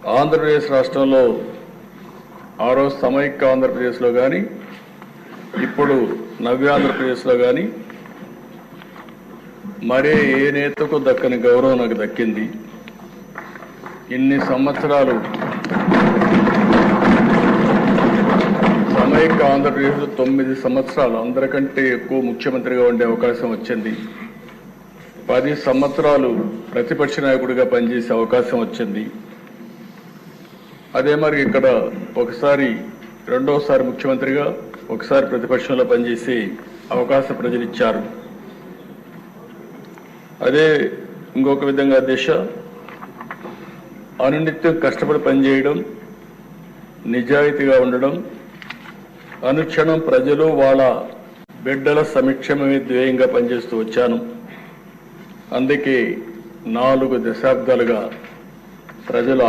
ఆంధ్రప్రదేశ్ రాష్ట్రంలో ఆ రోజు సమైక్య ఆంధ్రప్రదేశ్లో కానీ ఇప్పుడు నవ్యాంధ్రప్రదేశ్లో కానీ మరే ఏ నేతకు దక్కని గౌరవం నాకు దక్కింది. ఇన్ని సంవత్సరాలు సమైక్య ఆంధ్రప్రదేశ్లో 9 సంవత్సరాలు అందరికంటే ఎక్కువ ముఖ్యమంత్రిగా ఉండే అవకాశం వచ్చింది. 10 సంవత్సరాలు ప్రతిపక్ష నాయకుడిగా పనిచేసే అవకాశం వచ్చింది. అదే మరి ఇక్కడ ఒకసారి రెండోసారి ముఖ్యమంత్రిగా ఒకసారి ప్రతిపక్షంలో పనిచేసే అవకాశం ప్రజలు ఇచ్చారు. అదే ఇంకొక విధంగా దిశ అనునిత్యం కష్టపడి పనిచేయడం, నిజాయితీగా ఉండడం, అనుక్షణం ప్రజలు వాళ్ళ బిడ్డల సంక్షేమమే ధ్యేయంగా పనిచేస్తూ వచ్చాను. అందుకే 4 దశాబ్దాలుగా ప్రజలు